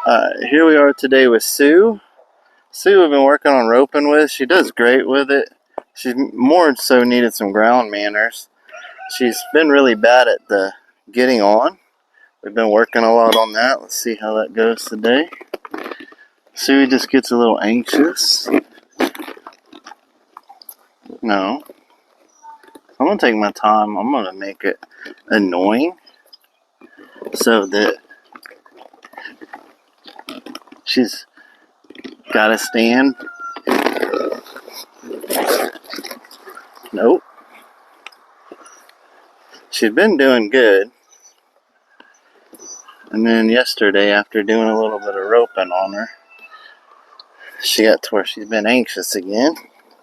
Here we are today with Sue. Sue we've been working on roping with. She does great with it. She's more so needed some ground manners. She's been really bad at the getting on. We've been working a lot on that. Let's see how that goes today. Sue just gets a little anxious. No. I'm going to take my time. I'm going to make it annoying so that she's got to stand. Nope. She's been doing good. And then yesterday, after doing a little bit of roping on her, she got to where she's been anxious again.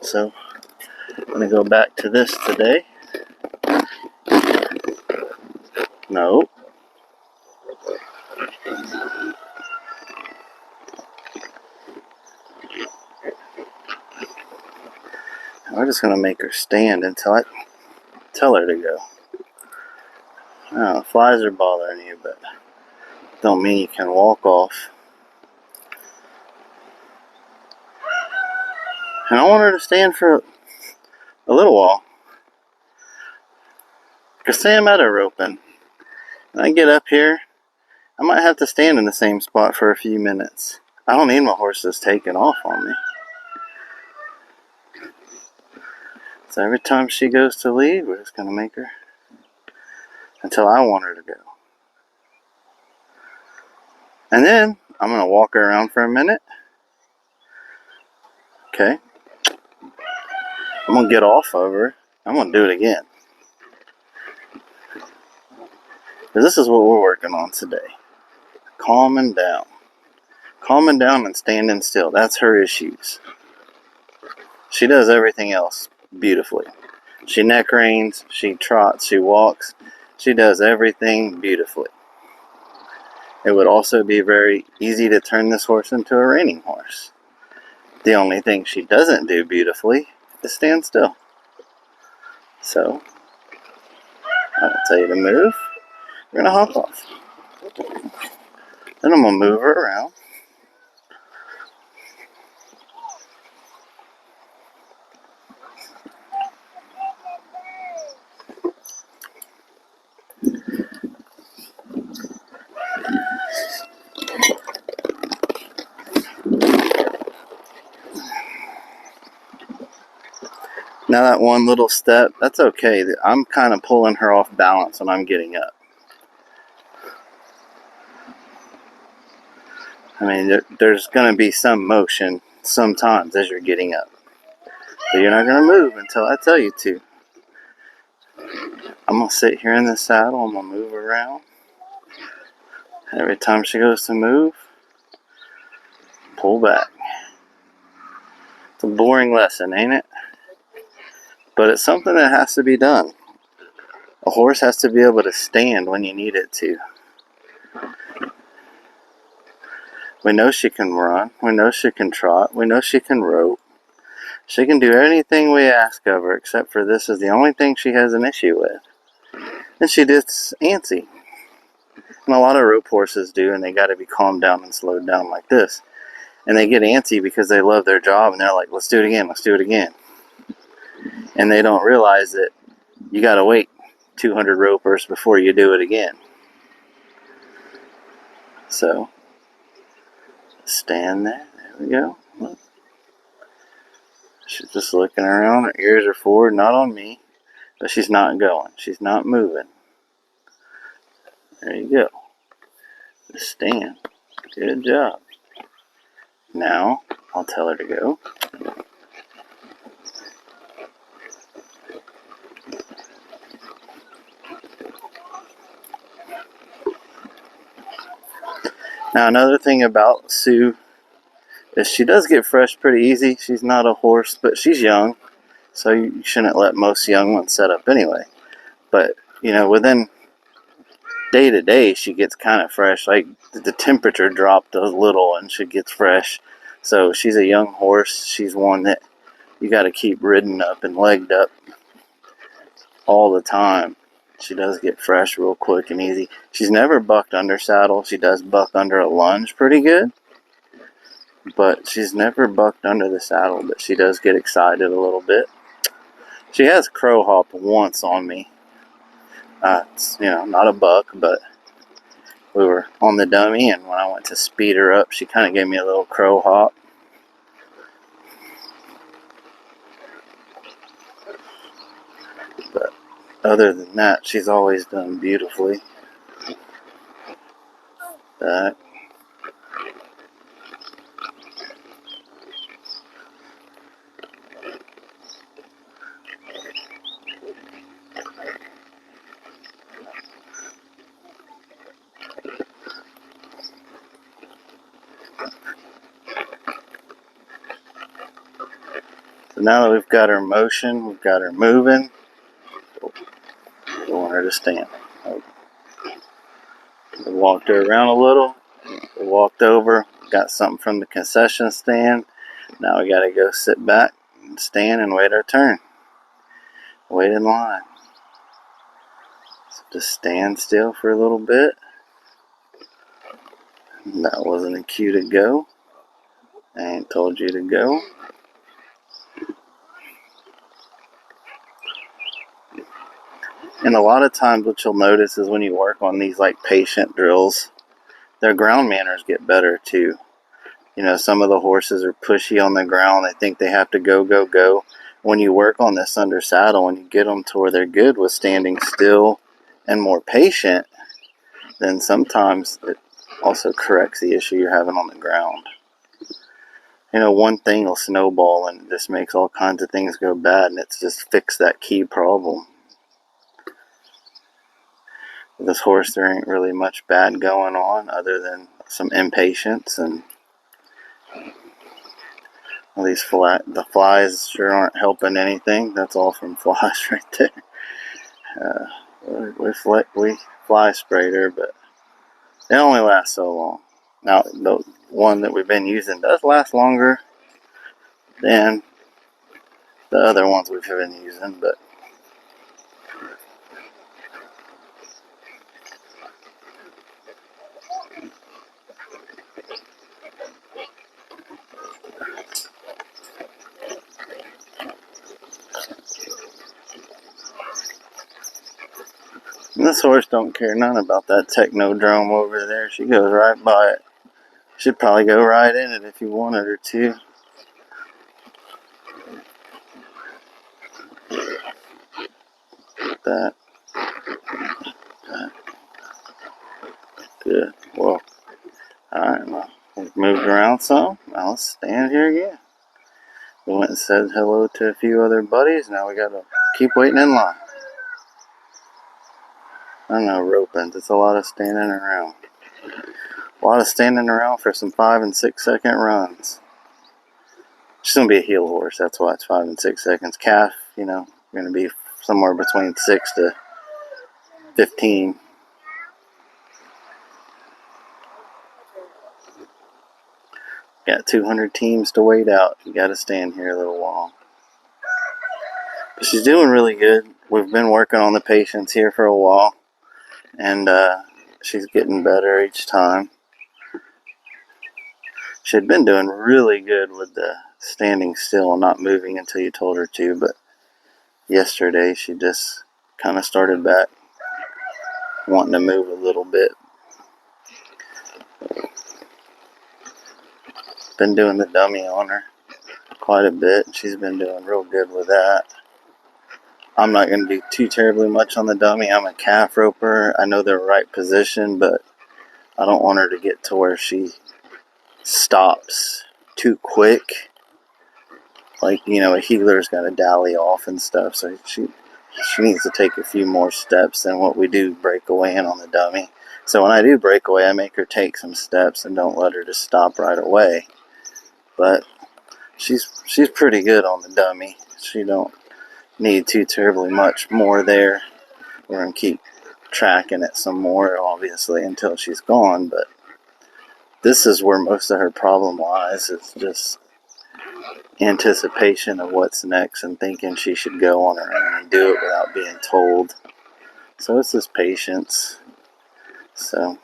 So I'm going to go back to this today. No. We're just going to make her stand until I tell her to go. Oh, flies are bothering you, but don't mean you can walk off. And I want her to stand for a little while. Because say I'm at a roping, and I get up here, I might have to stand in the same spot for a few minutes. I don't need my horses taking off on me. So every time she goes to leave, we're just going to make her until I want her to go. And then I'm going to walk her around for a minute. Okay. I'm going to get off of her. I'm going to do it again. Because this is what we're working on today. Calming down. Calming down and standing still. That's her issues. She does everything else beautifully. She neck reins, she trots, she walks. She does everything beautifully. It would also be very easy to turn this horse into a reining horse. The only thing she doesn't do beautifully is stand still. So, I'll tell you to move. We're going to hop off. Then I'm going to move her around. Now that one little step, that's okay. I'm kind of pulling her off balance when I'm getting up. I mean, there's going to be some motion sometimes as you're getting up. But you're not going to move until I tell you to. I'm going to sit here in the saddle. I'm going to move around. Every time she goes to move, pull back. It's a boring lesson, ain't it? But it's something that has to be done. A horse has to be able to stand when you need it to. We know she can run. We know she can trot. We know she can rope. She can do anything we ask of her, except for this is the only thing she has an issue with. And she gets antsy. And a lot of rope horses do, and they got to be calmed down and slowed down like this. And they get antsy because they love their job, and they're like, let's do it again, let's do it again. And they don't realize that you got to wait 200 ropers before you do it again. So, stand there. There we go. Look. She's just looking around. Her ears are forward, not on me. But she's not going. She's not moving. There you go. Just stand. Good job. Now, I'll tell her to go. Now, another thing about Sue is she does get fresh pretty easy. She's not a horse, but she's young. So you shouldn't let most young ones set up anyway. But, you know, within day to day, she gets kind of fresh. Like, the temperature dropped a little and she gets fresh. So she's a young horse. She's one that you got to keep ridden up and legged up all the time she does get fresh real quick and easy. She's never bucked under saddle. She does buck under a lunge pretty good, but she's never bucked under the saddle, but she does get excited a little bit. She has crow hopped once on me. It's, not a buck, but we were on the dummy, and when I went to speed her up, she kind of gave me a little crow hop. But other than that, she's always done beautifully. That. So now that we've got her motion, we've got her moving, we want her to stand. We walked her around a little. We walked over, got something from the concession stand. Now we gotta go sit back and stand and wait our turn. Wait in line. So just stand still for a little bit. That wasn't a cue to go. I ain't told you to go. And a lot of times what you'll notice is when you work on these like patient drills, their ground manners get better too. Some of the horses are pushy on the ground. They think they have to go, go, go. When you work on this under saddle and you get them to where they're good with standing still and more patient, then sometimes it also corrects the issue you're having on the ground. One thing will snowball and this makes all kinds of things go bad, and it's just fix that key problem. With this horse, there ain't really much bad going on other than some impatience, and the flies sure aren't helping anything. That's all from flies right there. We fly sprayed her, but they only last so long. Now, the one that we've been using does last longer than the other ones we've been using, but this horse don't care none about that technodrome over there. She goes right by it. She'd probably go right in it if you wanted her to. That. Good. Well, alright, well, we've moved around some. Now let's stand here again. We went and said hello to a few other buddies. Now we gotta keep waiting in line. I don't know, roping. It's a lot of standing around. A lot of standing around for some 5 and 6 second runs. She's gonna be a heel horse, that's why it's 5 and 6 seconds. Calf, gonna be somewhere between 6 to 15. Got 200 teams to wait out. You gotta stand here a little while. But she's doing really good. We've been working on the patience here for a while, and she's getting better each time. She had been doing really good with the standing still and not moving until you told her to, but yesterday she just kind of started back wanting to move a little bit. Been doing the dummy on her quite a bit. She's been doing real good with that. I'm not going to do too terribly much on the dummy. I'm a calf roper. I know the right position, but I don't want her to get to where she stops too quick. Like, a heeler's got to dally off and stuff, so she needs to take a few more steps than what we do breakaway in on the dummy. So when I do breakaway, I make her take some steps and don't let her just stop right away. But she's pretty good on the dummy. She don't need too terribly much more there. We're going to keep tracking it some more, obviously, until she's gone, but this is where most of her problem lies. It's just anticipation of what's next and thinking she should go on her own and do it without being told. So it's just patience. So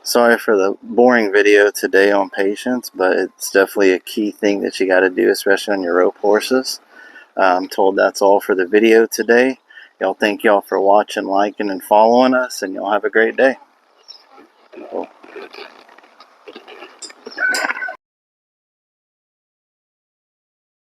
sorry for the boring video today on patience, but it's definitely a key thing that you got to do, especially on your rope horses. I'm told that's all for the video today. Y'all, thank y'all for watching, liking, and following us, and y'all have a great day. Cool.